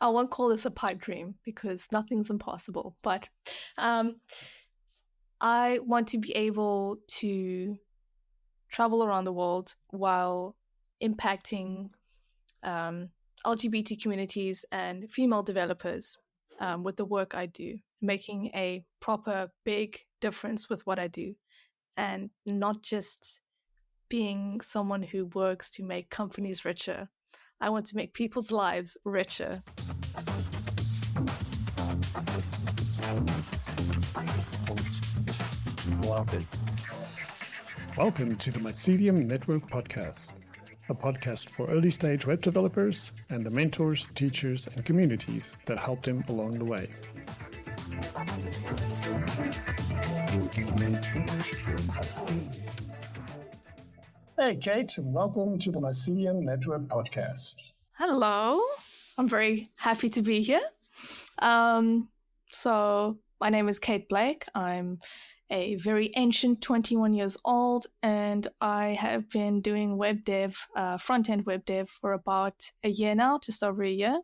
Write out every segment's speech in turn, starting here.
I won't call this a pipe dream because nothing's impossible, but I want to be able to travel around the world while impacting LGBT communities and female developers with the work I do, making a proper big difference with what I do, and not just being someone who works to make companies richer. I want to make people's lives richer. Welcome to the Mycelium Network podcast, a podcast for early-stage web developers and the mentors, teachers, and communities that help them along the way. Hey, Kate, and welcome to the Mycelium Network podcast. Hello. I'm very happy to be here. So my name is Kate Blake. I'm a very ancient 21 years old, and I have been doing web dev, front-end web dev for about a year now, just over a year.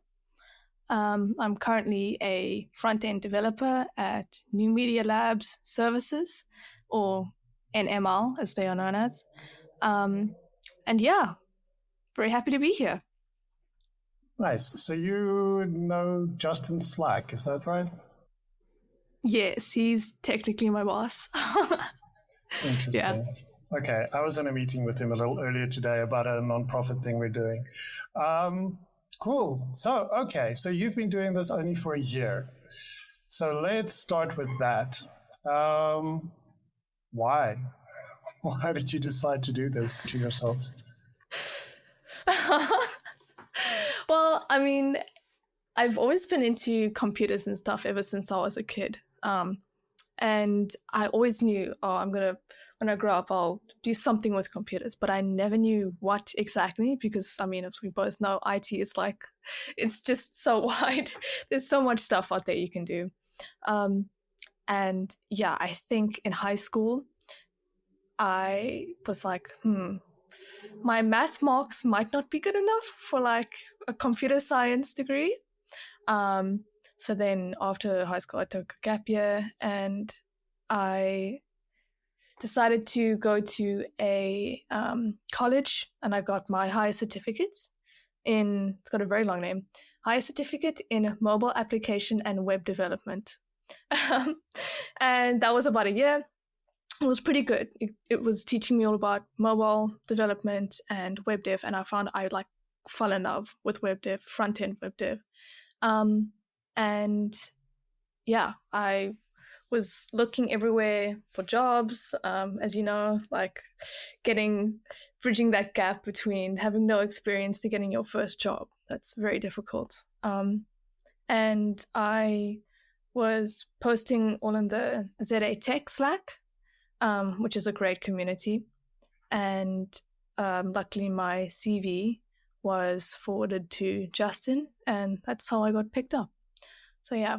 I'm currently a front-end developer at New Media Labs Services, or NML as they are known as. And yeah, very happy to be here. Nice. So you know Justin Slack, is that right? Yes, he's technically my boss. Interesting. Yeah. Okay, I was in a meeting with him a little earlier today about a nonprofit thing we're doing. Cool. So you've been doing this only for a year. So let's start with that. Why? Why did you decide to do this to yourselves? Well, I mean, I've always been into computers and stuff ever since I was a kid. And I always knew, when I grow up, I'll do something with computers, but I never knew what exactly because, I mean, as we both know, IT is like, it's just so wide. There's so much stuff out there you can do. And yeah, I think in high school, I was like, my math marks might not be good enough for like a computer science degree. So then after high school, I took a gap year and I decided to go to a college, and I got my higher certificate it's got a very long name, higher certificate in mobile application and web development. And that was about a year. It was pretty good. It was teaching me all about mobile development and web dev, and I found I fell in love with web dev, front-end web dev. And yeah, I was looking everywhere for jobs, as you know, like bridging that gap between having no experience to getting your first job. That's very difficult. And I was posting all in the ZA Tech Slack, which is a great community. And luckily my CV was forwarded to Justin, and that's how I got picked up. So yeah,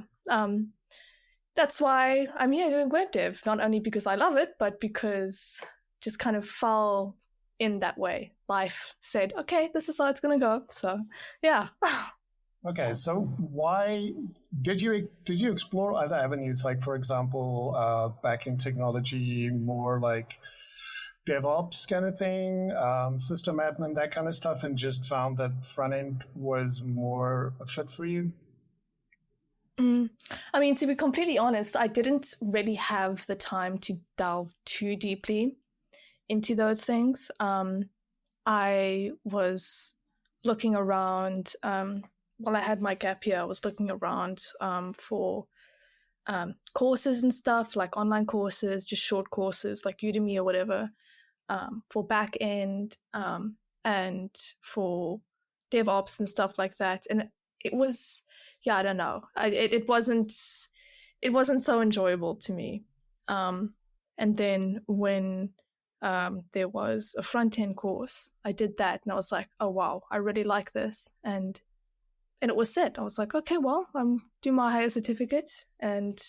that's why I'm here doing web dev, not only because I love it, but because just kind of fell in that way. Life said, okay, this is how it's going to go. So yeah. Okay, so why did you explore other avenues, like, for example, back in technology, more like DevOps kind of thing, system admin, that kind of stuff, and just found that front end was more a fit for you? I mean, to be completely honest, I didn't really have the time to delve too deeply into those things. I was looking around, while I had my gap year, I was looking around for courses and stuff, like online courses, just short courses like Udemy or whatever, for back end and for DevOps and stuff like that. And it was, yeah, I don't know. It wasn't so enjoyable to me. And then when there was a front-end course, I did that and I was like, oh, wow, I really like this. And it was set. I was like, okay, well, I'm doing my higher certificate and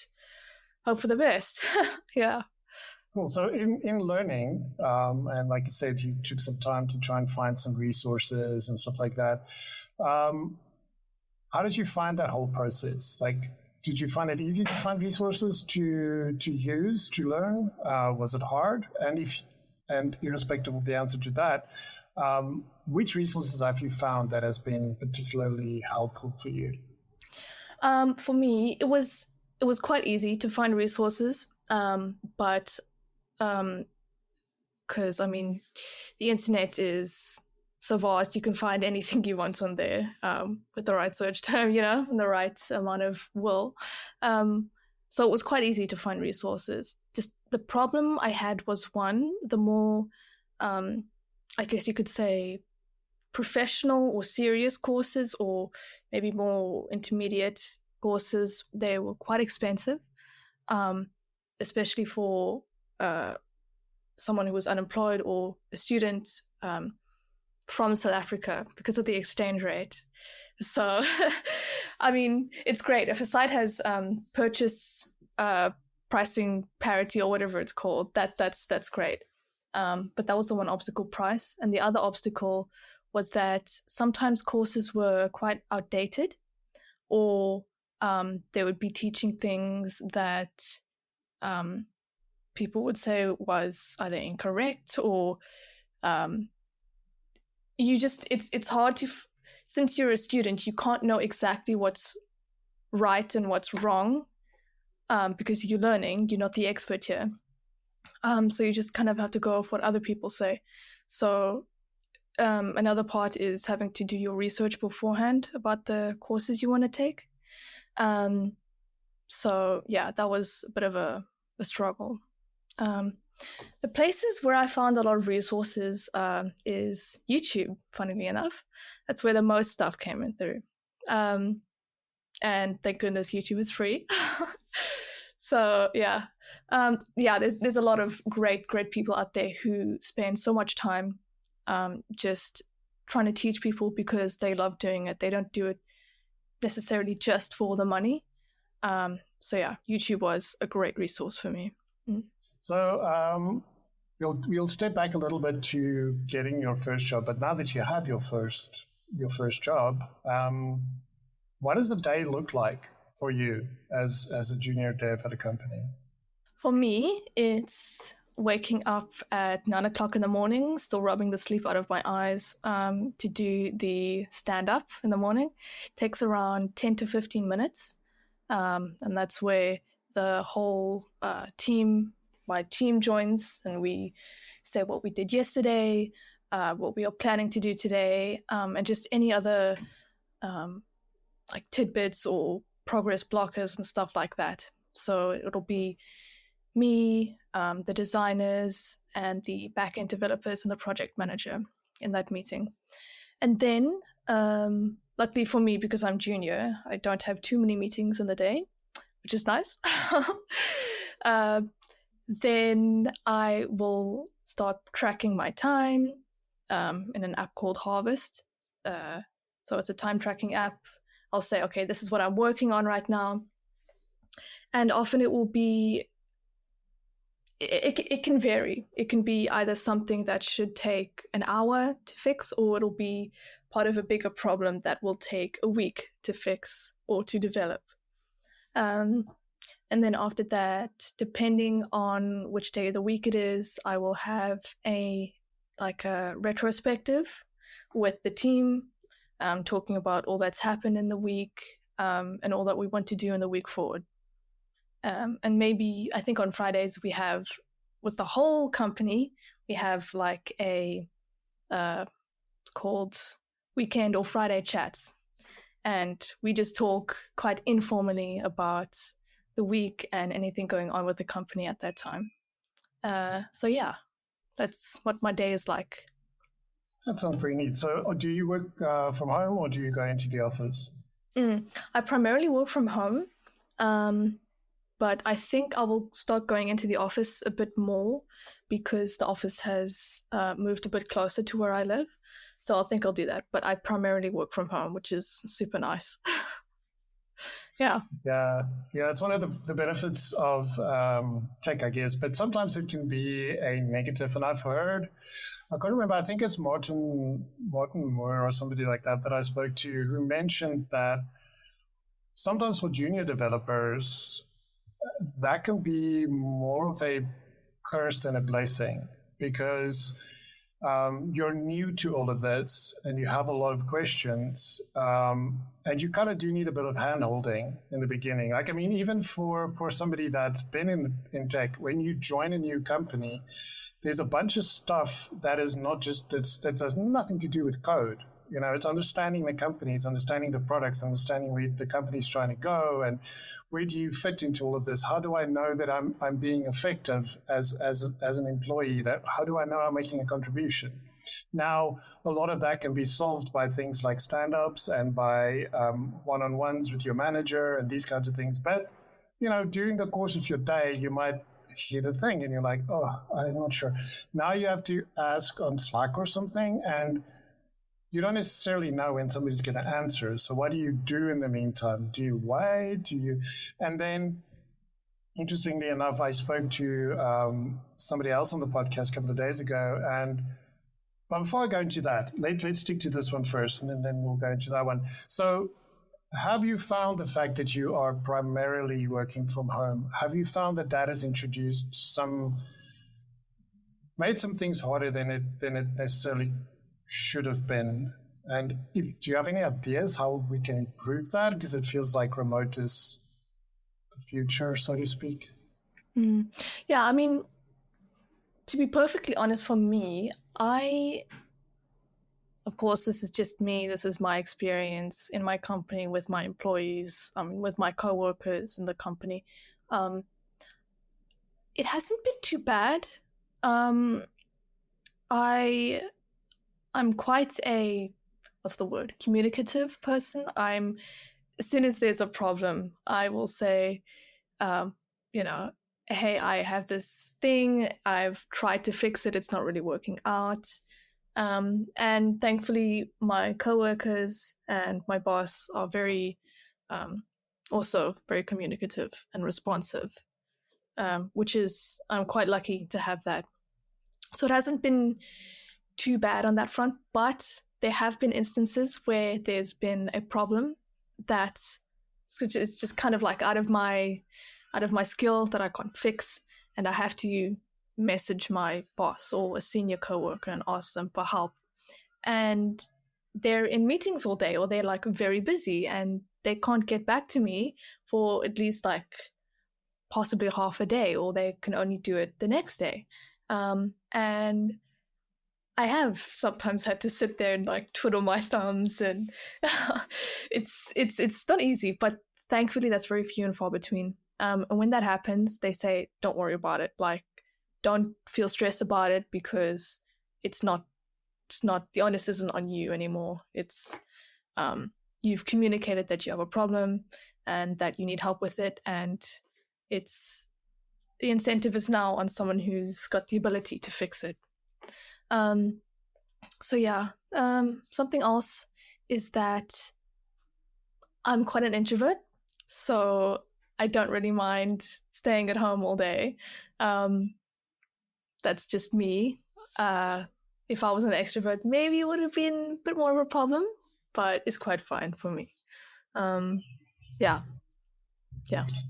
hope for the best. Yeah. Cool. So in learning, and like you said, you took some time to try and find some resources and stuff like that. how did you find that whole process? Like, did you find it easy to find resources to use to learn? Was it hard? And irrespective of the answer to that, which resources have you found that has been particularly helpful for you? For me, it was quite easy to find resources, but because I mean, the internet is so vast, you can find anything you want on there with the right search term, and the right amount of will. So it was quite easy to find resources. Just the problem I had was one, the more, I guess you could say, professional or serious courses, or maybe more intermediate courses, they were quite expensive, um, especially for someone who was unemployed or a student from South Africa because of the exchange rate. So, I mean, it's great if a site has purchase pricing parity or whatever it's called. That's great. But that was the one obstacle, price, and the other obstacle was that sometimes courses were quite outdated, or they would be teaching things that people would say was either incorrect, or it's hard to, since you're a student, you can't know exactly what's right and what's wrong, because you're learning, you're not the expert here. So you just kind of have to go off what other people say. So another part is having to do your research beforehand about the courses you want to take. So yeah, that was a bit of a struggle. The places where I found a lot of resources is YouTube, funnily enough. That's where the most stuff came in through. And thank goodness YouTube is free. So yeah. There's a lot of great people out there who spend so much time just trying to teach people because they love doing it. They don't do it necessarily just for the money. So yeah, YouTube was a great resource for me. So we'll step back a little bit to getting your first job. But now that you have your first job, what does the day look like for you as a junior dev at a company? For me, it's waking up at 9 o'clock in the morning, still rubbing the sleep out of my eyes, to do the stand up in the morning. It takes around 10 to 15 minutes. And that's where the whole my team joins, and we say what we did yesterday, what we are planning to do today, and just any other like tidbits or progress blockers and stuff like that. So it'll be me, the designers, and the backend developers and the project manager in that meeting. And then, luckily for me, because I'm junior, I don't have too many meetings in the day, which is nice. Then I will start tracking my time in an app called Harvest. So it's a time tracking app. I'll say, okay, this is what I'm working on right now. And often it will be, it can vary. It can be either something that should take an hour to fix, or it'll be part of a bigger problem that will take a week to fix or to develop. And then after that, depending on which day of the week it is, I will have a retrospective with the team, talking about all that's happened in the week, and all that we want to do in the week forward. And maybe, I think on Fridays we have, with the whole company, we have like a called weekend or Friday chats. And we just talk quite informally about the week and anything going on with the company at that time. So yeah, that's what my day is like. That sounds pretty neat. So do you work from home, or do you go into the office? I primarily work from home, but I think I will start going into the office a bit more because the office has moved a bit closer to where I live. So I think I'll do that. But I primarily work from home, which is super nice. Yeah. Yeah, it's one of the benefits of tech, I guess. But sometimes it can be a negative. And I've heard, I can't remember, I think it's Martin Moore or somebody like that I spoke to, who mentioned that sometimes for junior developers, that can be more of a curse than a blessing, because you're new to all of this and you have a lot of questions, and you kind of do need a bit of hand holding in the beginning. Like, I mean, even for somebody that's been in tech, when you join a new company, there's a bunch of stuff that is not just that has nothing to do with code. You know, it's understanding the company, it's understanding the products, understanding where the company's trying to go, and where do you fit into all of this? How do I know that I'm being effective as an employee? That how do I know I'm making a contribution? Now, a lot of that can be solved by things like stand-ups and by one-on-ones with your manager and these kinds of things. But you know, during the course of your day, you might hear the thing and you're like, oh, I'm not sure. Now you have to ask on Slack or something, and you don't necessarily know when somebody's going to answer. So what do you do in the meantime? Do you wait? And then, interestingly enough, I spoke to somebody else on the podcast a couple of days ago. But before I go into that, let's stick to this one first, and then we'll go into that one. So have you found the fact that you are primarily working from home, have you found that has made some things harder than it necessarily should have been? And do you have any ideas how we can improve that? Because it feels like remote is the future, so to speak. Yeah, I mean, to be perfectly honest, for me, of course, this is just me. This is my experience in my company with my employees, with my coworkers in the company. It hasn't been too bad. I'm quite communicative person. As soon as there's a problem, I will say, hey, I have this thing, I've tried to fix it, it's not really working out. And thankfully, my coworkers and my boss are also very communicative and responsive, which is, I'm quite lucky to have that. So it hasn't been too bad on that front, but there have been instances where there's been a problem that's just kind of like out of my skill that I can't fix, and I have to message my boss or a senior coworker and ask them for help. And they're in meetings all day, or they're like very busy and they can't get back to me for at least like possibly half a day, or they can only do it the next day. And I have sometimes had to sit there and like twiddle my thumbs, and it's not easy, but thankfully that's very few and far between. And when that happens, they say, don't worry about it. Like, don't feel stressed about it, because it's not the onus isn't on you anymore. It's you've communicated that you have a problem and that you need help with it, and it's the incentive is now on someone who's got the ability to fix it. So yeah, something else is that I'm quite an introvert, so I don't really mind staying at home all day. That's just me. If I was an extrovert, maybe it would have been a bit more of a problem, but it's quite fine for me. Yeah.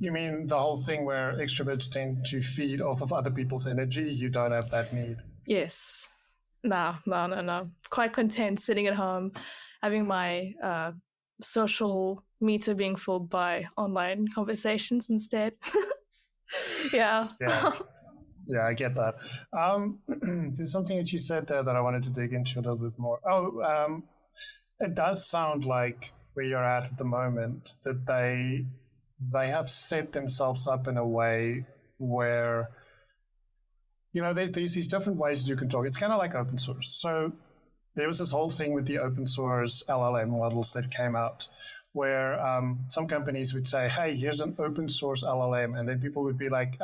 You mean the whole thing where extroverts tend to feed off of other people's energy? You don't have that need? Yes. No. Quite content sitting at home, having my social meter being filled by online conversations instead. Yeah. Yeah, I get that. There's something that you said there that I wanted to dig into a little bit more. It does sound like where you're at the moment, that they have set themselves up in a way where, there's these different ways you can talk. It's kind of like open source. So there was this whole thing with the open source LLM models that came out, where some companies would say, hey, here's an open source LLM. And then people would be like,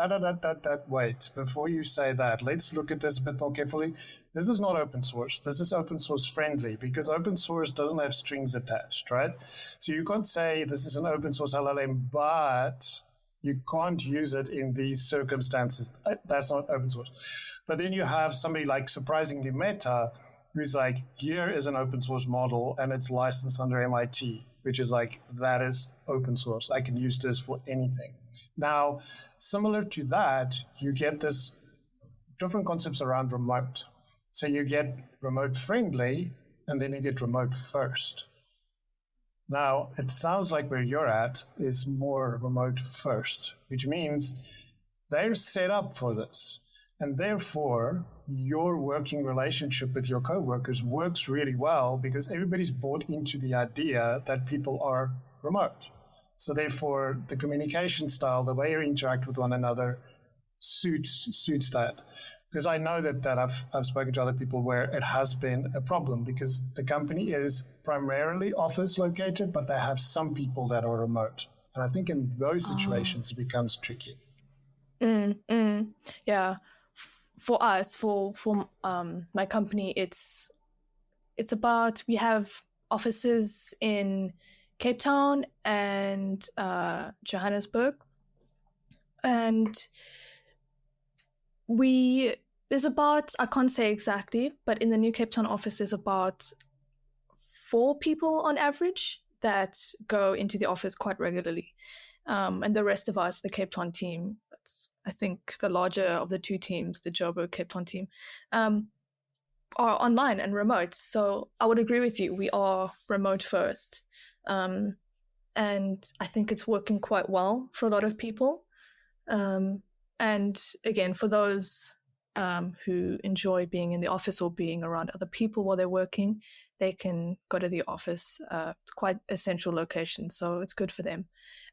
wait, before you say that, let's look at this a bit more carefully. This is not open source. This is open source friendly, because open source doesn't have strings attached, right? So you can't say this is an open source LLM, but you can't use it in these circumstances. That's not open source. But then you have somebody like, surprisingly, Meta, who's like, here is an open source model and it's licensed under MIT, which is like, that is open source. I can use this for anything. Now, similar to that, you get this different concepts around remote. So you get remote friendly, and then you get remote first. Now, it sounds like where you're at is more remote first, which means they're set up for this. And therefore, your working relationship with your coworkers works really well because everybody's bought into the idea that people are remote. So therefore, the communication style, the way you interact with one another, suits that. Because I know that I've spoken to other people where it has been a problem because the company is primarily office located, but they have some people that are remote. And I think in those situations, it becomes tricky. Yeah. For us, for my company, it's about, we have offices in Cape Town and Johannesburg, and there's about, I can't say exactly, but in the New Cape Town office there's about 4 people on average that go into the office quite regularly, and the rest of us, the Cape Town team, I think the larger of the 2 teams, the Joburg Cape Town team, are online and remote. So I would agree with you, we are remote first, and I think it's working quite well for a lot of people. And again, for those who enjoy being in the office or being around other people while they're working, they can go to the office. It's quite a central location, so it's good for them.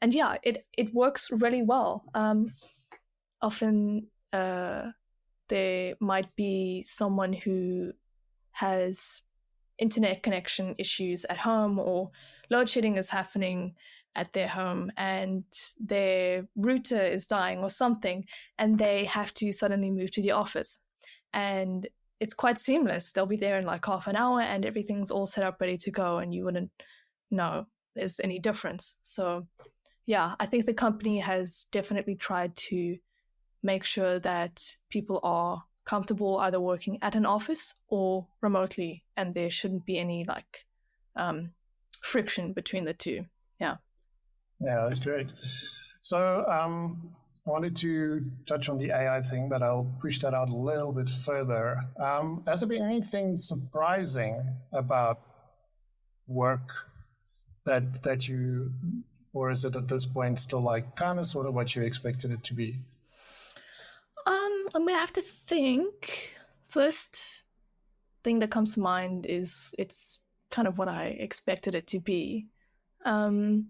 And yeah, it works really well. Often there might be someone who has internet connection issues at home, or load shedding is happening at their home and their router is dying or something, and they have to suddenly move to the office. And it's quite seamless. They'll be there in like half an hour and everything's all set up, ready to go, and you wouldn't know there's any difference. So yeah, I think the company has definitely tried to make sure that people are comfortable either working at an office or remotely, and there shouldn't be any like friction between the two. Yeah. Yeah, that's great. So I wanted to touch on the AI thing, but I'll push that out a little bit further. Has there been anything surprising about work that you, or is it at this point still like kind of sort of what you expected it to be? I'm gonna have to think. First thing that comes to mind is it's kind of what I expected it to be. And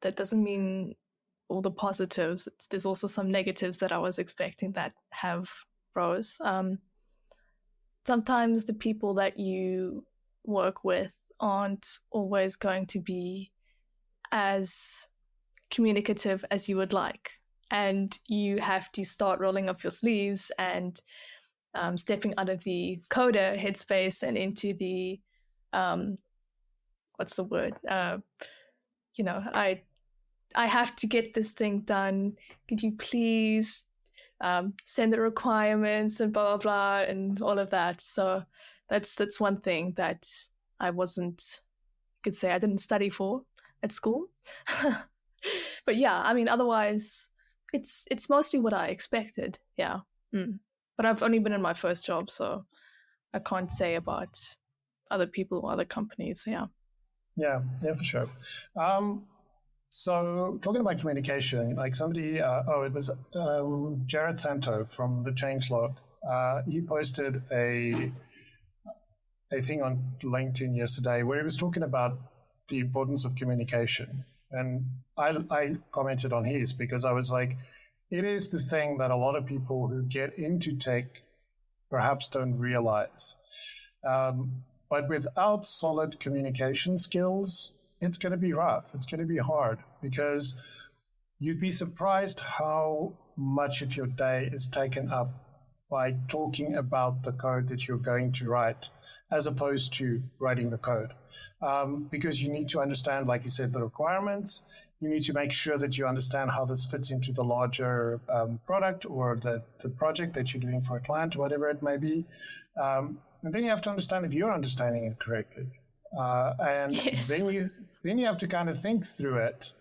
that doesn't mean all the positives. There's also some negatives that I was expecting that have rose. Sometimes the people that you work with aren't always going to be as communicative as you would like, and you have to start rolling up your sleeves and stepping out of the coder headspace and into the what's the word? I have to get this thing done. Could you please send the requirements and blah, blah, blah, and all of that. So that's one thing that I could say I didn't study for at school. But yeah, I mean, otherwise, it's mostly what I expected. Yeah. But I've only been in my first job, so I can't say about other people or other companies. Yeah. Yeah, for sure. So talking about communication, like somebody, it was Jared Santo from the Changelog. He posted a thing on LinkedIn yesterday where he was talking about the importance of communication. And I commented on his because I was like, it is the thing that a lot of people who get into tech perhaps don't realize. But without solid communication skills, it's going to be rough. It's going to be hard because you'd be surprised how much of your day is taken up by talking about the code that you're going to write as opposed to writing the code. Because you need to understand, like you said, the requirements. You need to make sure that you understand how this fits into the larger product or the project that you're doing for a client, whatever it may be. And then you have to understand if you're understanding it correctly. And Yes. then you have to kind of think through it.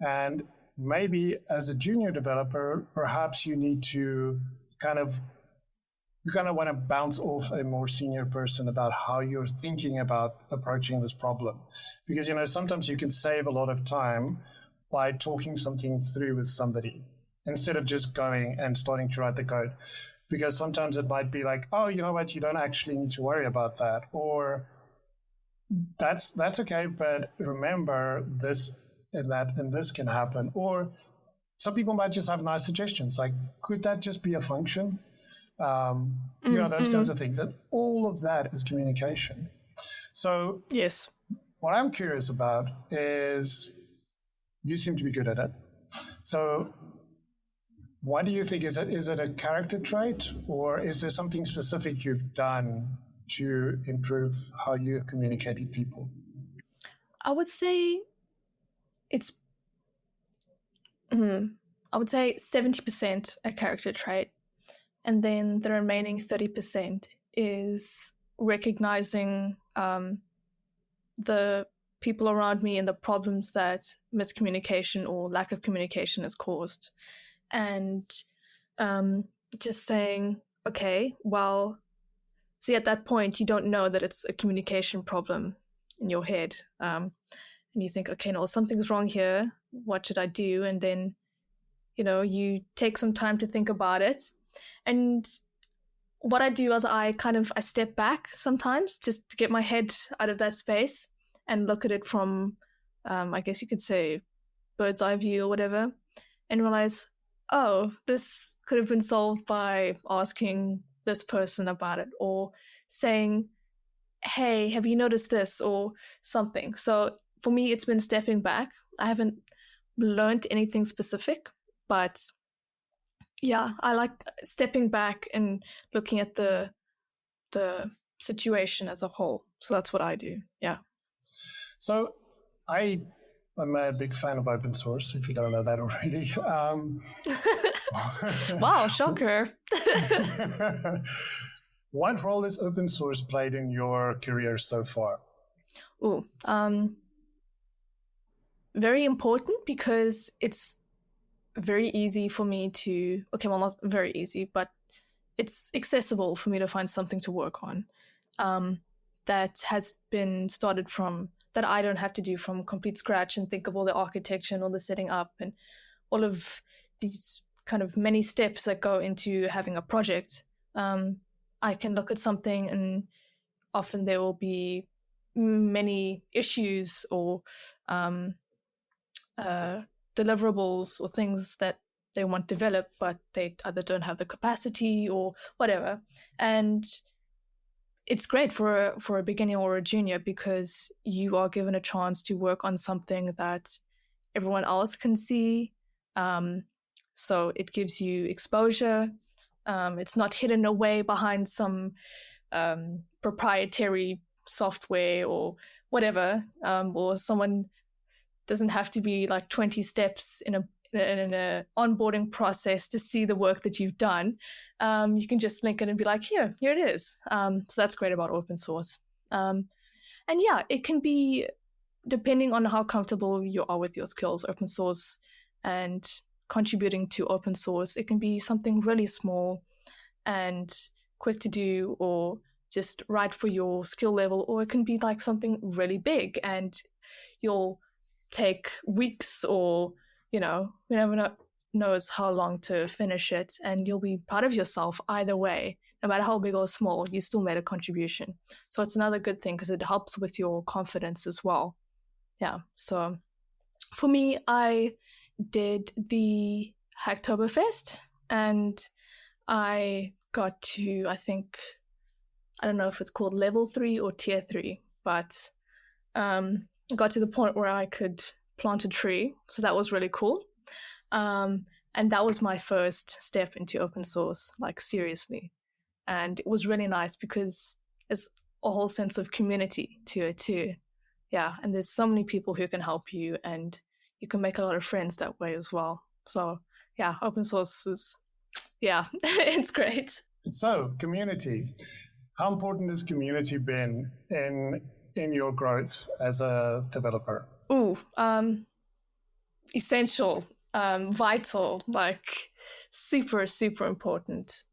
And maybe as a junior developer, perhaps you need to kind of you kind of want to bounce off a more senior person about how you're thinking about approaching this problem, because sometimes you can save a lot of time by talking something through with somebody instead of just going and starting to write the code, because sometimes it might be like, oh, you know what, you don't actually need to worry about that, or that's okay, but remember this and that and this can happen. Or some people might just have nice suggestions like, could that just be a function? Those kinds of things. And all of that is communication. So Yes. what I'm curious about is, you seem to be good at it. So what do you think? Is it a character trait, or is there something specific you've done to improve how you communicate with people? I would say it's, I would say 70% a character trait. And then the remaining 30% is recognizing the people around me and the problems that miscommunication or lack of communication has caused. And just saying, okay, well, see, at that point, you don't know that it's a communication problem in your head. And you think, okay, no, something's wrong here. What should I do? And then, you take some time to think about it. And what I do is I step back sometimes just to get my head out of that space and look at it from, I guess you could say, bird's eye view or whatever, and realize, oh, this could have been solved by asking this person about it, or saying, hey, have you noticed this, or something. So for me, it's been stepping back. I haven't learned anything specific, but yeah, I like stepping back and looking at the situation as a whole. So that's what I do. Yeah. So I'm a big fan of open source, if you don't know that already. Wow, shocker. What role has open source played in your career so far? Ooh, very important, because it's very easy for me to, okay, well, not very easy, but it's accessible for me to find something to work on that has been started from, that I don't have to do from complete scratch and think of all the architecture and all the setting up and all of these kind of many steps that go into having a project. I can look at something and often there will be many issues or deliverables or things that they want developed, but they either don't have the capacity or whatever. And it's great for a beginner or a junior, because you are given a chance to work on something that everyone else can see. So it gives you exposure. It's not hidden away behind some proprietary software or whatever, or someone doesn't have to be like 20 steps in an onboarding process to see the work that you've done. You can just link it and be like, here it is. So that's great about open source. And yeah, it can be, depending on how comfortable you are with your skills, open source and contributing to open source, it can be something really small and quick to do, or just right for your skill level, or it can be like something really big and you'll take weeks, or you never knows how long to finish it, and you'll be proud of yourself either way. No matter how big or small, you still made a contribution. So it's another good thing because it helps with your confidence as well. Yeah. So for me, I did the Hacktoberfest and I got to, I think, I don't know if it's called level 3 or tier 3, but got to the point where I could plant a tree. So that was really cool. And that was my first step into open source, like seriously. And it was really nice because there's a whole sense of community to it too. Yeah. And there's so many people who can help you and you can make a lot of friends that way as well. So yeah, open source is, yeah, it's great. So community. How important has community been in in your growth as a developer? Ooh, essential, vital, like super, super important.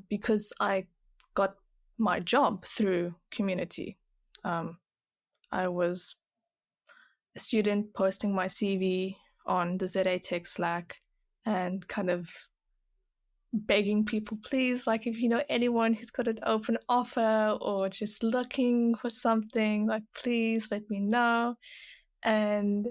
Because I got my job through community. I was a student posting my CV on the ZA Tech Slack and kind of begging people, please, like if you know anyone who's got an open offer or just looking for something, like please let me know. And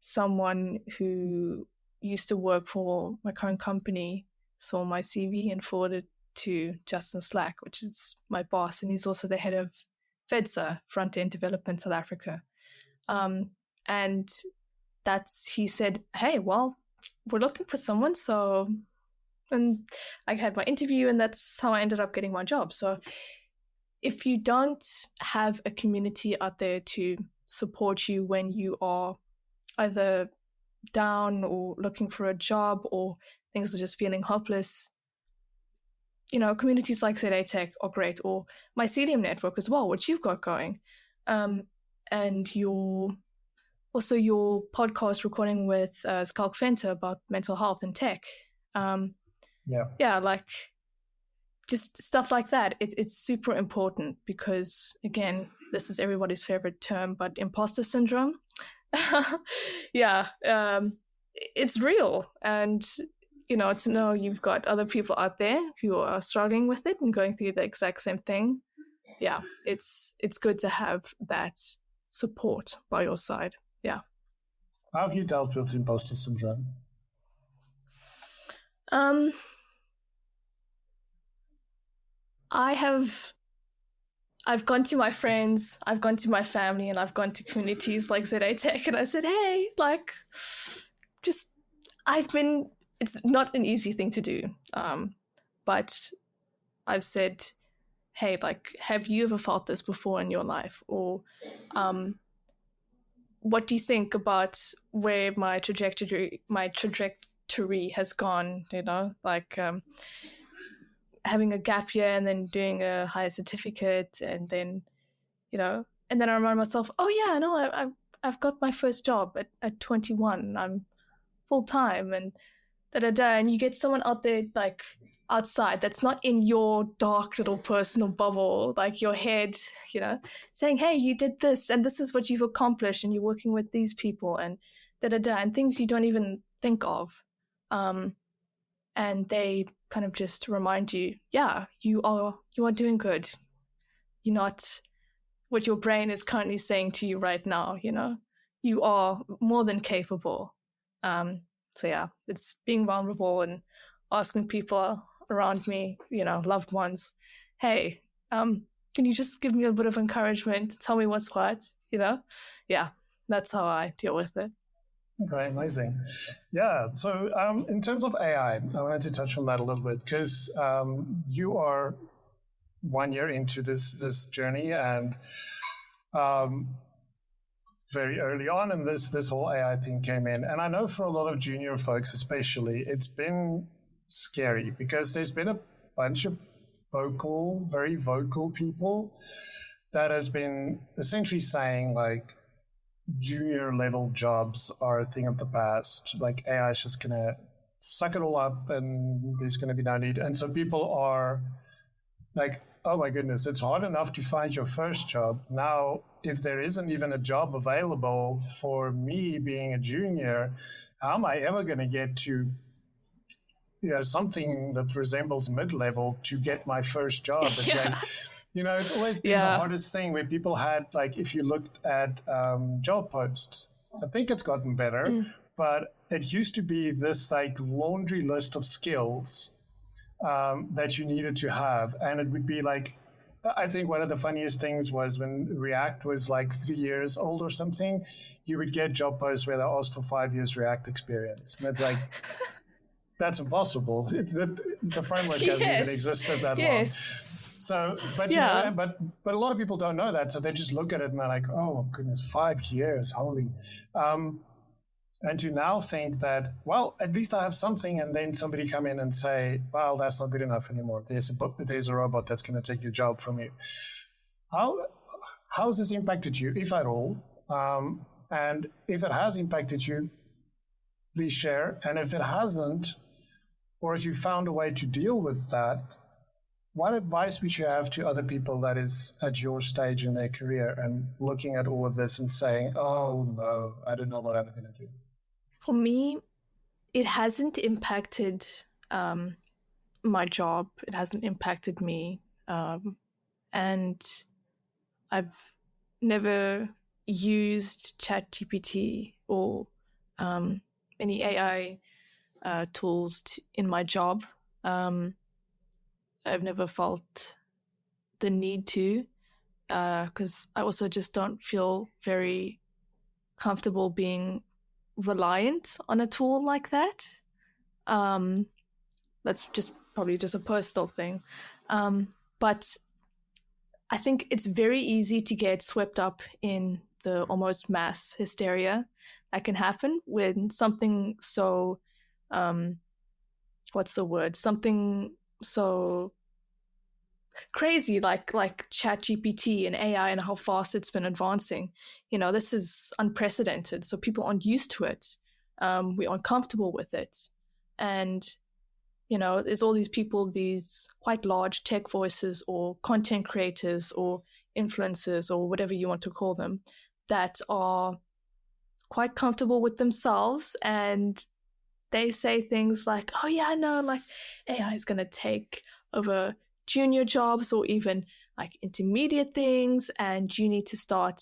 someone who used to work for my current company saw my CV and forwarded to Justin Slack, which is my boss, and he's also the head of FEDSA, Front End Development South Africa. And he said, hey, well, we're looking for someone, so, and I had my interview, and that's how I ended up getting my job. So if you don't have a community out there to support you when you are either down or looking for a job or things are just feeling hopeless, communities like ZA Tech are great, or Mycelium Network as well, which you've got going. And your podcast recording with Schalk Neethling about mental health and tech. Yeah, like just stuff like that. It's super important because, again, this is everybody's favorite term, but imposter syndrome. Yeah, it's real. And, to know you've got other people out there who are struggling with it and going through the exact same thing. Yeah, it's good to have that support by your side. Yeah. How have you dealt with imposter syndrome? I've gone to my friends, I've gone to my family, and I've gone to communities like ZA Tech, and I said, hey, like, it's not an easy thing to do. But I've said, hey, like, have you ever felt this before in your life? Or what do you think about where my trajectory has gone, like having a gap year and then doing a higher certificate, and then, and then I remind myself, oh yeah, no, I've got my first job at 21. I'm full time and and you get someone out there, like outside, that's not in your dark little personal bubble, like your head, saying, hey, you did this and this is what you've accomplished and you're working with these people and and things you don't even think of. And they kind of just remind you, yeah, you are doing good. You're not what your brain is currently saying to you right now, you are more than capable. So yeah, it's being vulnerable and asking people around me, loved ones, hey, can you just give me a bit of encouragement, tell me what's what, yeah, that's how I deal with it. Okay, amazing. Yeah, so in terms of AI, I wanted to touch on that a little bit because you are 1 year into this journey, and very early on, and this whole AI thing came in. And I know for a lot of junior folks especially, it's been scary because there's been a bunch of very vocal people that has been essentially saying like, junior level jobs are a thing of the past. Like AI is just gonna suck it all up and there's gonna be no need. And so people are like, oh my goodness, it's hard enough to find your first job. Now, if there isn't even a job available for me being a junior, how am I ever gonna get to something that resembles mid-level to get my first job? It's like, it's always been the hardest thing where people had, like, if you looked at job posts, I think it's gotten better, but it used to be this like laundry list of skills that you needed to have. And it would be like, I think one of the funniest things was when React was like 3 years old or something, you would get job posts where they asked for 5 years React experience. And it's like, that's impossible. The framework hasn't even existed that long. So, but but a lot of people don't know that, so they just look at it and they're like, "Oh goodness, 5 years, holy!" And to now think that, well, at least I have something, and then somebody come in and say, "Well, that's not good enough anymore. There's a robot that's going to take your job from you." how has this impacted you, if at all? And if it has impacted you, please share. And if it hasn't, or if you found a way to deal with that, what advice would you have to other people that is at your stage in their career and looking at all of this and saying, oh no, I don't know what I'm going to do? For me, it hasn't impacted my job. It hasn't impacted me. And I've never used ChatGPT or any AI tools in my job. I've never felt the need to, because I also just don't feel very comfortable being reliant on a tool like that. That's just probably just a personal thing. But I think it's very easy to get swept up in the almost mass hysteria that can happen when something so, what's the word? Something so crazy like ChatGPT and AI and how fast it's been advancing. This is unprecedented, so people aren't used to it. We aren't comfortable with it, and there's all these people, these quite large tech voices or content creators or influencers or whatever you want to call them, that are quite comfortable with themselves, and they say things like, oh yeah, I know, like AI is going to take over junior jobs or even like intermediate things, and you need to stop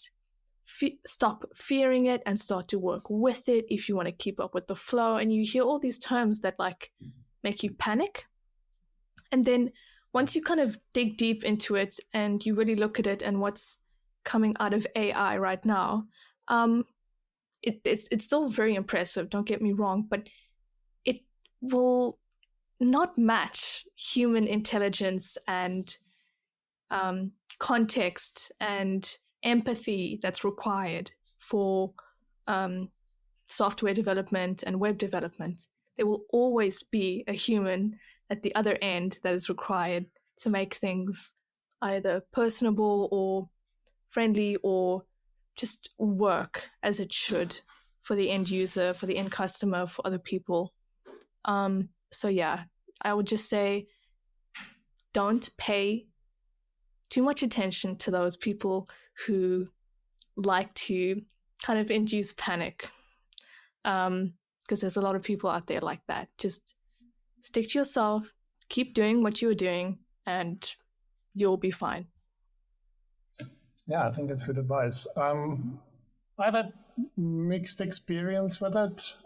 fearing it and start to work with it if you want to keep up with the flow. And you hear all these terms that like make you panic. And then once you kind of dig deep into it and you really look at it and what's coming out of AI right now, it's still very impressive, don't get me wrong, but it will not match human intelligence and context and empathy that's required for software development and web development. There will always be a human at the other end that is required to make things either personable or friendly or just work as it should for the end user, for the end customer, for other people. So yeah, I would just say don't pay too much attention to those people who like to kind of induce panic, because there's a lot of people out there like that. Just stick to yourself, keep doing what you're doing, and you'll be fine. Yeah, I think that's good advice. I've had mixed experience with it.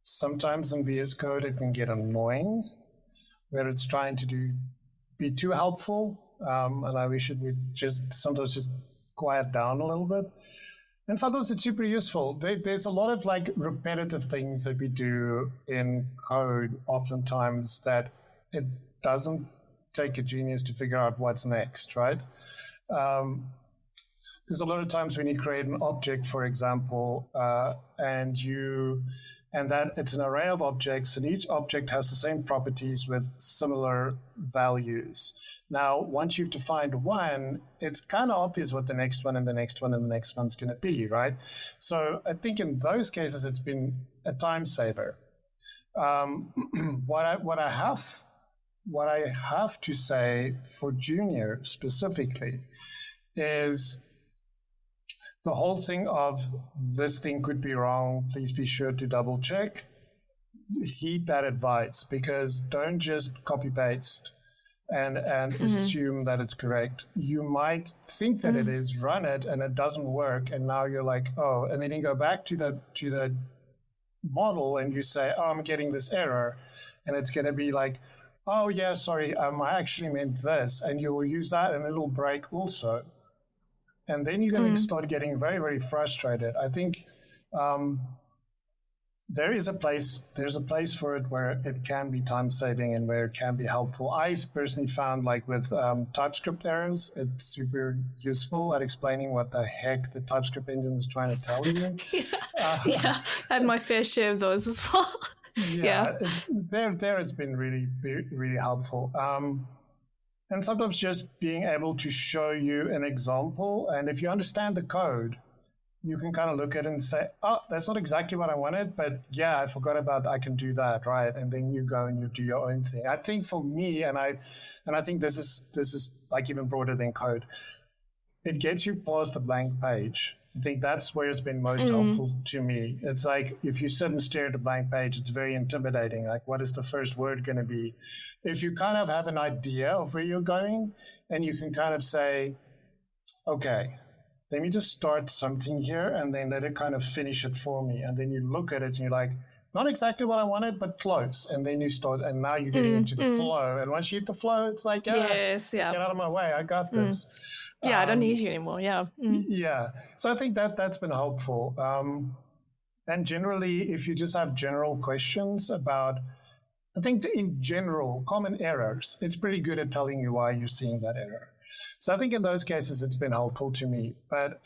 Sometimes in VS Code it can get annoying, where it's trying to be too helpful, and I wish it would sometimes just quiet down a little bit. And sometimes it's super useful. There's a lot of like repetitive things that we do in code oftentimes that it doesn't take a genius to figure out what's next, right? Because a lot of times when you create an object, for example, and that it's an array of objects, and each object has the same properties with similar values. Now, once you've defined one, it's kind of obvious what the next one and the next one and the next one's going to be, right? So I think in those cases, it's been a time saver. What I have to say for junior specifically is the whole thing of this thing could be wrong, please be sure to double check. Heed that advice, because don't just copy paste and assume that it's correct. You might think that it is, run it, and it doesn't work, and now you're like, oh, and then you go back to the model and you say, oh, I'm getting this error, and it's going to be like, oh yeah, sorry, I actually meant this, and you will use that and it'll break also. And then you're going to start getting very, very frustrated. I think there's a place for it where it can be time saving and where it can be helpful. I've personally found, like with TypeScript errors, it's super useful at explaining what the heck the TypeScript engine is trying to tell you. Yeah, I had my fair share of those as well. Yeah. There it's been really, really helpful. And sometimes just being able to show you an example. And if you understand the code, you can kind of look at it and say, oh, that's not exactly what I wanted, but yeah, I forgot about I can do that, right? And then you go and you do your own thing. I think for me, and I think this is like even broader than code, it gets you past the blank page. I think that's where it's been most helpful to me. It's like if you sit and stare at a blank page, it's very intimidating. Like, what is the first word going to be? If you kind of have an idea of where you're going, and you can kind of say, okay, let me just start something here and then let it kind of finish it for me. And then you look at it and you're like, not exactly what I wanted, but close. And then you start, and now you're getting into the flow. And once you hit the flow, it's like, Yes, yeah. get out of my way. I got this. Yeah, I don't need you anymore. Yeah. Yeah. So I think that's been helpful. And generally, if you just have general questions about, I think in general, common errors, it's pretty good at telling you why you're seeing that error. So I think in those cases, it's been helpful to me. But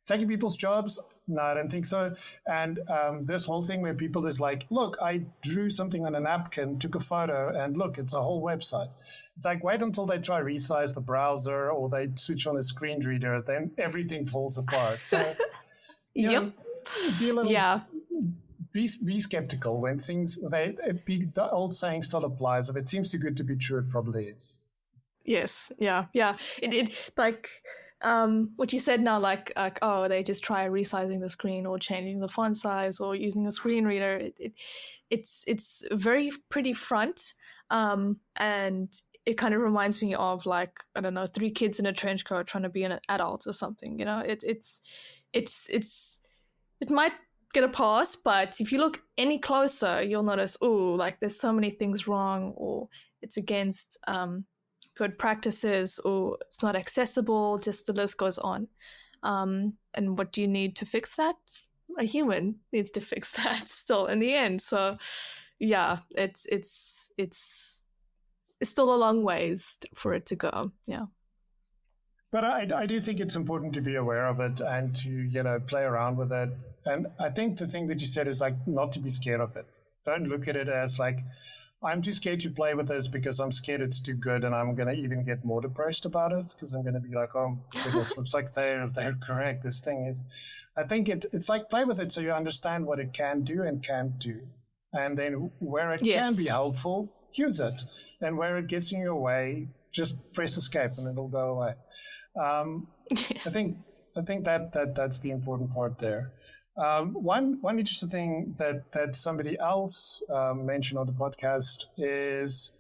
taking people's jobs, no, I don't think so. And this whole thing where people is like, look, I drew something on a napkin, took a photo, and look, it's a whole website. It's like, wait until they try resize the browser or they switch on a screen reader, then everything falls apart. So, yep. Be a little, be skeptical when things, the old saying still applies. If it seems too good to be true, it probably is. Yes, yeah. It like what you said now, like oh, they just try resizing the screen or changing the font size or using a screen reader. It's very pretty front, and it kind of reminds me of like, I don't know, 3 kids in a trench coat trying to be an adult or something. You know, it might get a pass, but if you look any closer, you'll notice, oh, like there's so many things wrong, or it's against good practices, or it's not accessible, just the list goes on. And what do you need to fix that? A human needs to fix that still in the end. So yeah, it's still a long ways for it to go. Yeah. But I do think it's important to be aware of it and to, play around with it. And I think the thing that you said is like not to be scared of it. Don't look at it as like, I'm too scared to play with this because I'm scared it's too good and I'm going to even get more depressed about it because I'm going to be like, oh, goodness, looks like they're correct. This thing is, I think it's like play with it so you understand what it can do and can't do. And then where it can be helpful, use it. And where it gets in your way, just press escape and it'll go away. Yes. I think that's the important part there. One interesting thing that somebody else mentioned on the podcast is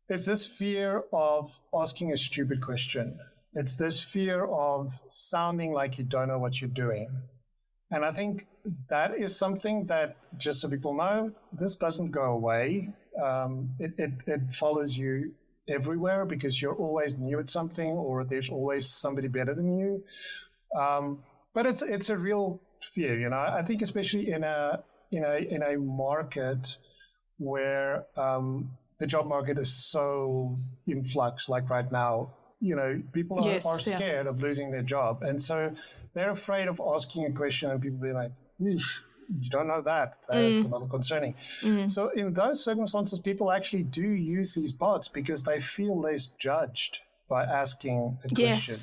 this fear of asking a stupid question. It's this fear of sounding like you don't know what you're doing. And I think that is something that, just so people know, this doesn't go away. It follows you everywhere because you're always new at something or there's always somebody better than you. But it's a real fear, I think especially in a market where the job market is so in flux, like right now, people are scared of losing their job. And so they're afraid of asking a question and people be like, you don't know that. That's a little concerning. So in those circumstances, people actually do use these bots because they feel less judged by asking a question.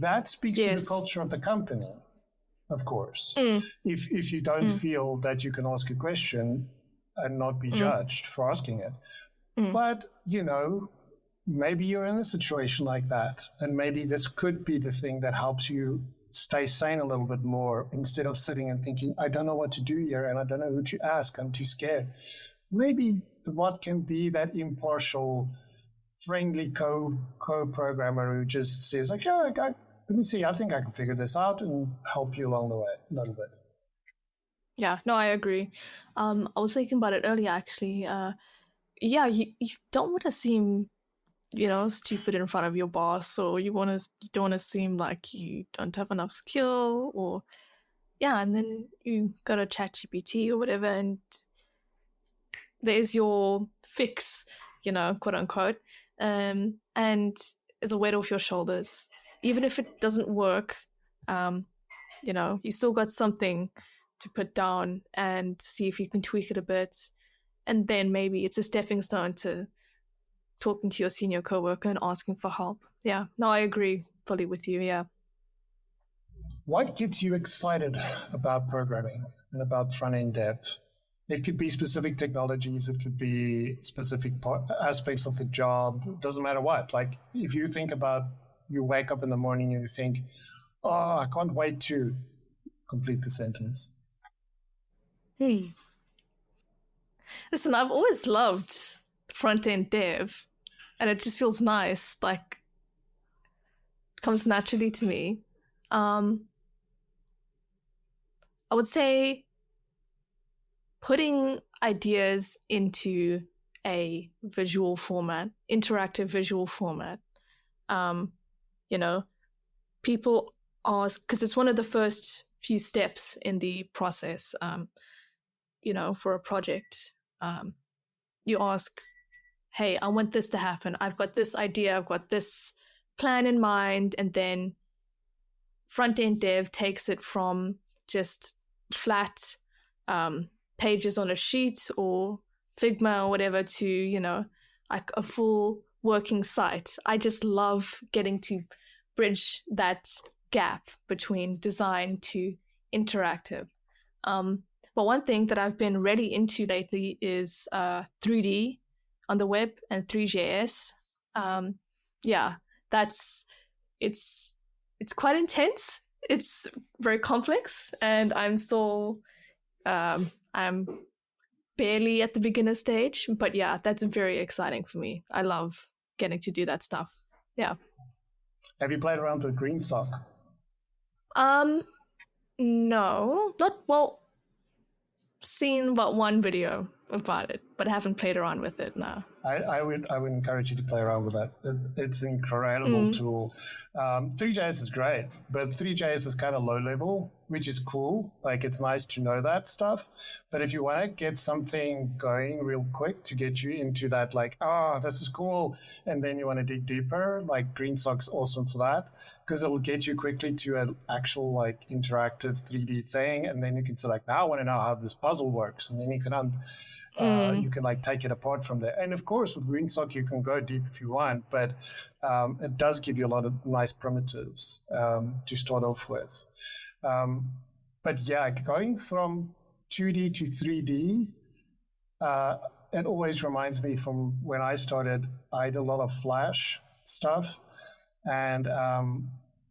That speaks to the culture of the company, of course. If you don't feel that you can ask a question and not be judged for asking it. But, maybe you're in a situation like that, and maybe this could be the thing that helps you stay sane a little bit more instead of sitting and thinking, I don't know what to do here and I don't know who to ask. I'm too scared. Maybe what can be that impartial, friendly co-programmer who just says, okay, let me see, I think I can figure this out and help you along the way a little bit. Yeah, no, I agree. I was thinking about it earlier, actually. You don't want to seem, stupid in front of your boss, or you don't want to seem like you don't have enough skill, or and then you go to ChatGPT or whatever, and there's your fix, quote unquote, and it's a weight off your shoulders. Even if it doesn't work, you still got something to put down and see if you can tweak it a bit, and then maybe it's a stepping stone talking to your senior coworker and asking for help. Yeah, no, I agree fully with you. Yeah. What gets you excited about programming and about front-end dev? It could be specific technologies, it could be specific aspects of the job. It doesn't matter what. Like if you think about, you wake up in the morning and you think, oh, I can't wait to complete the sentence. Listen, I've always loved front-end dev, and it just feels nice. Like, it comes naturally to me. I would say putting ideas into a visual format, interactive visual format. You know, people ask, because it's one of the first few steps in the process, for a project. You ask, hey, I want this to happen. I've got this idea, I've got this plan in mind, and then front-end dev takes it from just flat pages on a sheet or Figma or whatever to, like a full working site. I just love getting to bridge that gap between design to interactive. But one thing that I've been really into lately is 3D on the web and 3JS. It's quite intense. It's very complex, and I'm barely at the beginner stage. But yeah, that's very exciting for me. I love getting to do that stuff. Yeah. Have you played around with GreenSock? No, not well. Seen about one video about it, but haven't played around with it. No. I would encourage you to play around with that. It's an incredible tool. 3JS is great, but 3JS is kind of low level, which is cool. Like it's nice to know that stuff. But if you want to get something going real quick to get you into that, like, this is cool, and then you want to dig deeper, like GreenSock's awesome for that, because it'll get you quickly to an actual like interactive 3D thing, and then you can say like, now I want to know how this puzzle works, and then you can you can like take it apart from there. And of course, with GreenSock, you can go deep if you want, but it does give you a lot of nice primitives to start off with. But yeah, going from 2D to 3D, it always reminds me from when I started, I did a lot of Flash stuff. And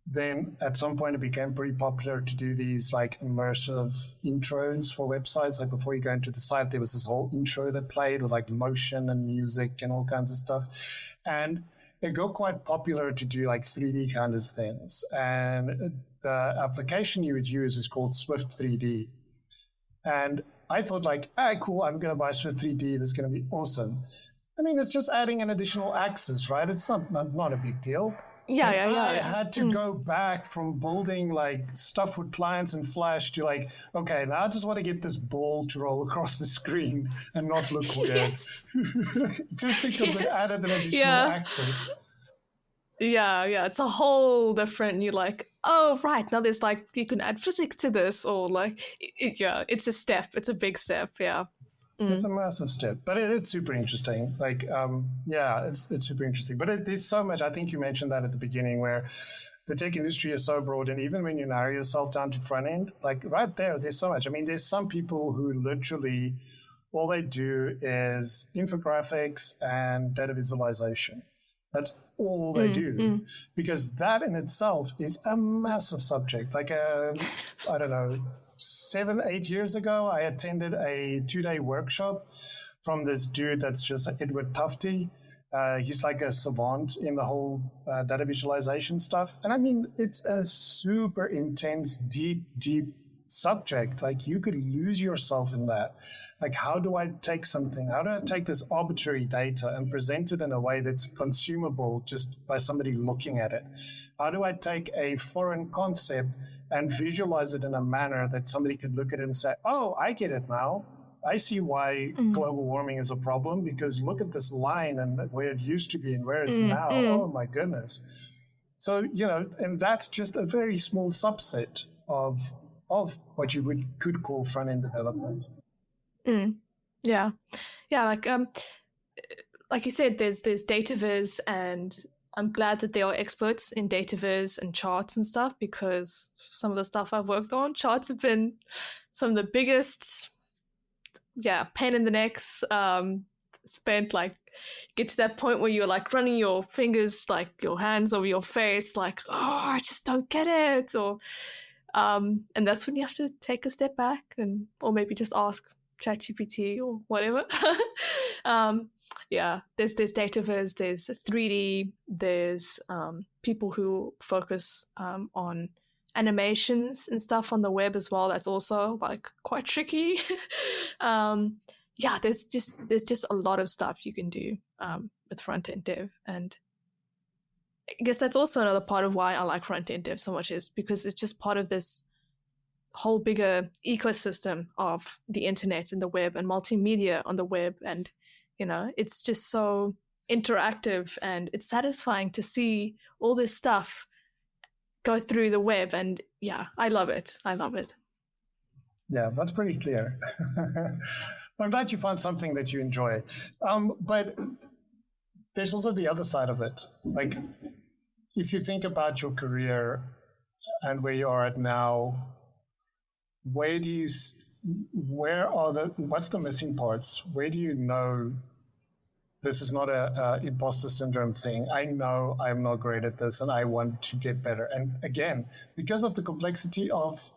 then at some point it became pretty popular to do these like immersive intros for websites. Like before you go into the site, there was this whole intro that played with like motion and music and all kinds of stuff. And it got quite popular to do like 3D kind of things. And the application you would use is called Swift 3D. And I thought like, cool, I'm going to buy Swift 3D. That's going to be awesome. I mean, it's just adding an additional axis, right? It's not a big deal. Yeah. I had to go back from building like stuff with clients and Flash to like, okay, now I just want to get this ball to roll across the screen and not look weird. Just because it added an additional axis. Yeah. It's a whole different, you're like, oh, right, now there's like, you can add physics to this, or like, it's a step. It's a big step, yeah. It's a massive step, but it's super interesting. Like, it's super interesting. But there's so much. I think you mentioned that at the beginning, where the tech industry is so broad, and even when you narrow yourself down to front end, like right there's so much. I mean, there's some people who literally all they do is infographics and data visualization. That's all they do, because that in itself is a massive subject. Like, I don't know. 7-8 years ago, I attended a 2-day workshop from this dude that's just Edward Tufte. He's like a savant in the whole data visualization stuff. And I mean, it's a super intense, deep subject. Like you could lose yourself in that. Like, how do I take something? How do I take this arbitrary data and present it in a way that's consumable just by somebody looking at it? How do I take a foreign concept and visualize it in a manner that somebody could look at it and say, oh, I get it now. I see why global warming is a problem, because look at this line and where it used to be and where it's now. Oh, my goodness. So, and that's just a very small subset of what you could call front-end development. Yeah. Like, like you said, there's data viz, and I'm glad that they are experts in data viz and charts and stuff, because some of the stuff I've worked on, charts have been some of the biggest, pain in the necks. Spent like, get to that point where you're like running your fingers, like your hands over your face, like, oh, I just don't get it. Or and that's when you have to take a step back, and or maybe just ask ChatGPT or whatever. There's data viz, there's 3D, there's people who focus on animations and stuff on the web as well. That's also like quite tricky. There's just a lot of stuff you can do with front end dev, and I guess that's also another part of why I like front end dev so much, is because it's just part of this whole bigger ecosystem of the internet and the web and multimedia on the web. And it's just so interactive, and it's satisfying to see all this stuff go through the web. And I love it. Yeah, that's pretty clear. I'm glad you found something that you enjoy. But there's also the other side of it. Like, if you think about your career and where you are at now, what's the missing parts? Where do you know this is not a imposter syndrome thing? I know I'm not great at this and I want to get better. And again, because of the complexity of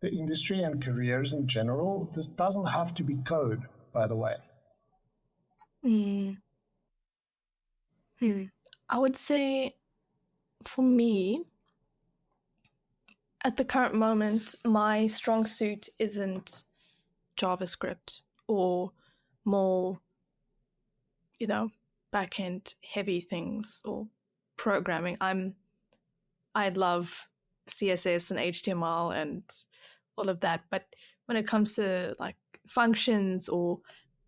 the industry and careers in general, this doesn't have to be code, by the way. I would say, for me, at the current moment, my strong suit isn't JavaScript or more, back-end heavy things or programming. I love CSS and HTML and all of that, but when it comes to like functions or a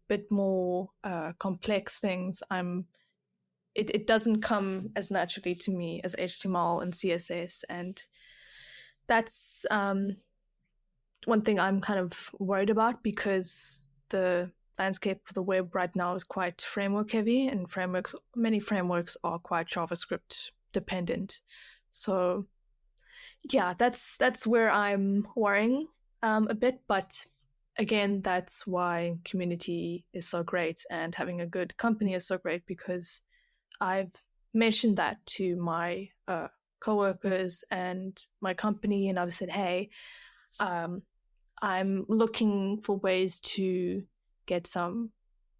bit more complex things, it doesn't come as naturally to me as HTML and CSS, and that's one thing I'm kind of worried about, because the landscape of the web right now is quite framework heavy, and many frameworks are quite JavaScript dependent. So that's where I'm worrying a bit. But again, that's why community is so great, and having a good company is so great, because I've mentioned that to my coworkers and my company, and I've said, hey, I'm looking for ways to get some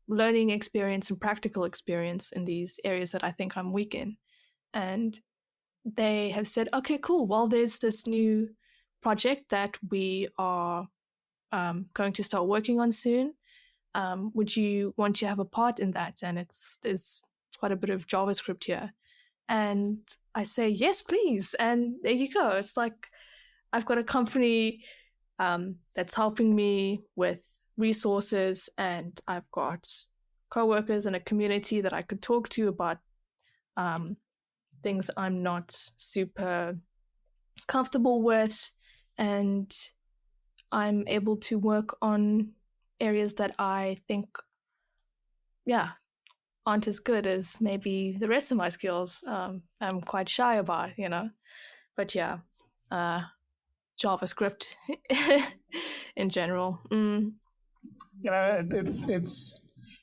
learning experience and practical experience in these areas that I think I'm weak in. And they have said, okay, cool. Well, there's this new project that we are going to start working on soon. Would you want to have a part in that? And there's quite a bit of JavaScript here. And I say, yes, please. And there you go. It's like I've got a company that's helping me with resources, and I've got coworkers and a community that I could talk to about things I'm not super comfortable with, and I'm able to work on areas that I think, aren't as good as maybe the rest of my skills. I'm quite shy about, but JavaScript in general.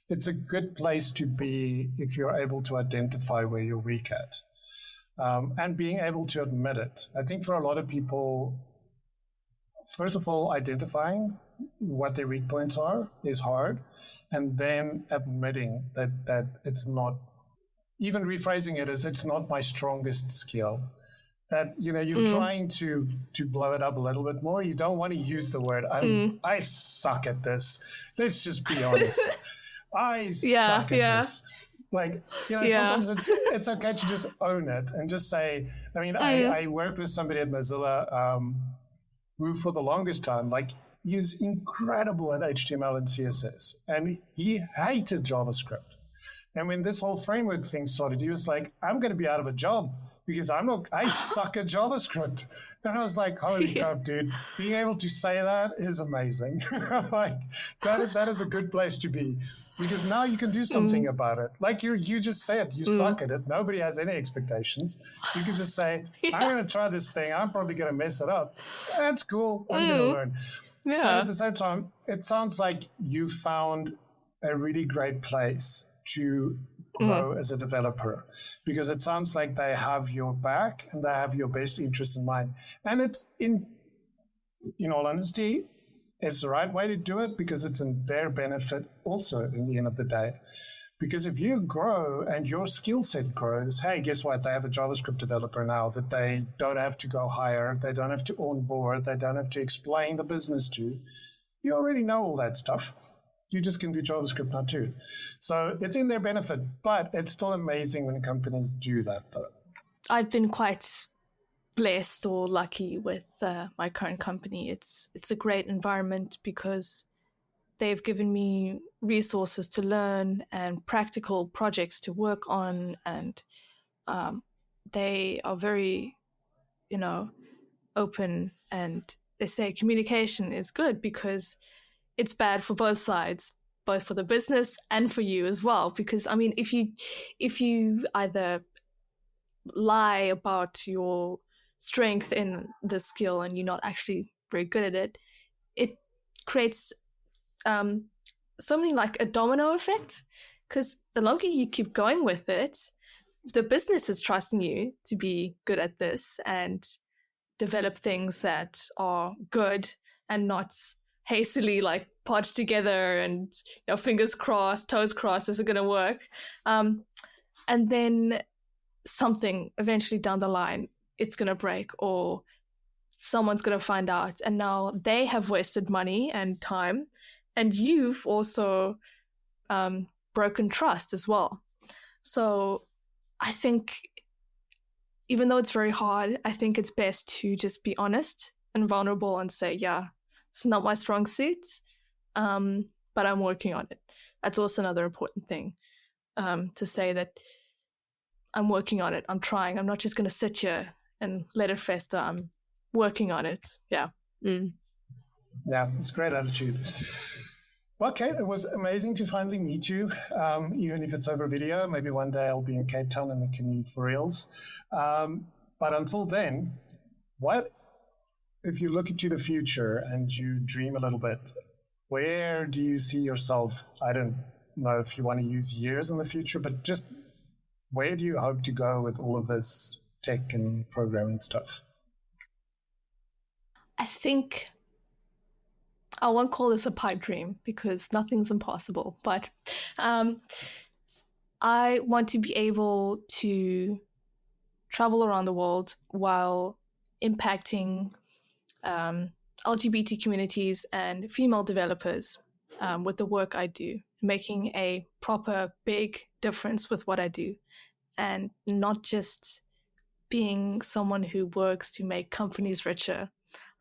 It's a good place to be if you're able to identify where you're weak at, and being able to admit it. I think for a lot of people, first of all, identifying what their weak points are is hard, and then admitting that it's not, even rephrasing it as, it's not my strongest skill. That you're trying to blow it up a little bit more. You don't want to use the word I suck at this. Let's just be honest. I suck at this. Like, sometimes it's okay to just own it and just say, I worked with somebody at Mozilla who for the longest time, like, he's incredible at HTML and CSS, and he hated JavaScript. And when this whole framework thing started, he was like, I'm going to be out of a job because I suck at JavaScript. And I was like, holy crap, dude, being able to say that is amazing. Like that is a good place to be, because now you can do something about it. Like you just said, you suck at it. Nobody has any expectations. You can just say, I'm going to try this thing. I'm probably going to mess it up. That's cool. I'm going to learn. Yeah. But at the same time, it sounds like you found a really great place to grow as a developer, because it sounds like they have your back and they have your best interest in mind. And it's in all honesty, it's the right way to do it, because it's in their benefit also in the end of the day. Because if you grow and your skill set grows, hey, guess what? They have a JavaScript developer now that they don't have to go hire, they don't have to onboard, they don't have to explain the business to. You already know all that stuff. You just can do JavaScript now too. So it's in their benefit, but it's still amazing when companies do that, though. I've been quite blessed or lucky with my current company. It's a great environment because they've given me resources to learn and practical projects to work on, and they are very, open, and they say communication is good because it's bad for both sides, both for the business and for you as well. Because I mean, if you either lie about your strength in the skill and you're not actually very good at it, it creates something like a domino effect. Because the longer you keep going with it, the business is trusting you to be good at this and develop things that are good and not hastily like podged together and fingers crossed, toes crossed, is it going to work? And then something eventually down the line, it's going to break, or someone's going to find out, and now they have wasted money and time, and you've also broken trust as well. So I think, even though it's very hard, I think it's best to just be honest and vulnerable and say, yeah, it's not my strong suit, but I'm working on it. That's also another important thing, to say that I'm working on it. I'm trying. I'm not just going to sit here and let it fester. I'm working on it. Yeah. Yeah, it's a great attitude. Well, Kate, it was amazing to finally meet you, even if it's over video. Maybe one day I'll be in Cape Town and we can meet for reals. But until then, what if you look into the future and you dream a little bit, where do you see yourself? I don't know if you want to use years in the future, but just where do you hope to go with all of this tech and programming stuff? I think I won't call this a pipe dream because nothing's impossible, but I want to be able to travel around the world while impacting LGBT communities and female developers with the work I do, making a proper big difference with what I do, and not just being someone who works to make companies richer.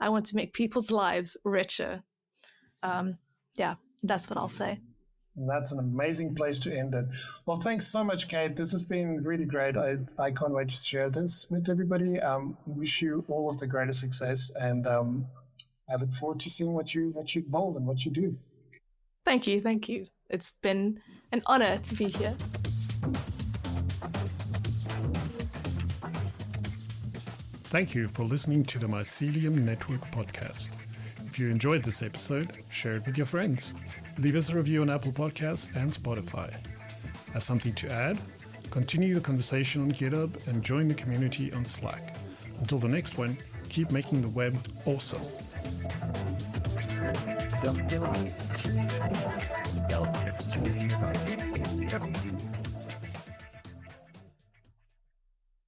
I want to make people's lives richer. Yeah, that's what I'll say. That's an amazing place to end it. Well, thanks so much, Kate. This has been really great. I can't wait to share this with everybody. Wish you all of the greatest success, and I look forward to seeing what you build and what you do. Thank you. It's been an honor to be here. Thank you for listening to the Mycelium Network podcast. If you enjoyed this episode, share it with your friends. Leave us a review on Apple Podcasts and Spotify. Have something to add? Continue the conversation on GitHub and join the community on Slack. Until the next one, keep making the web awesome.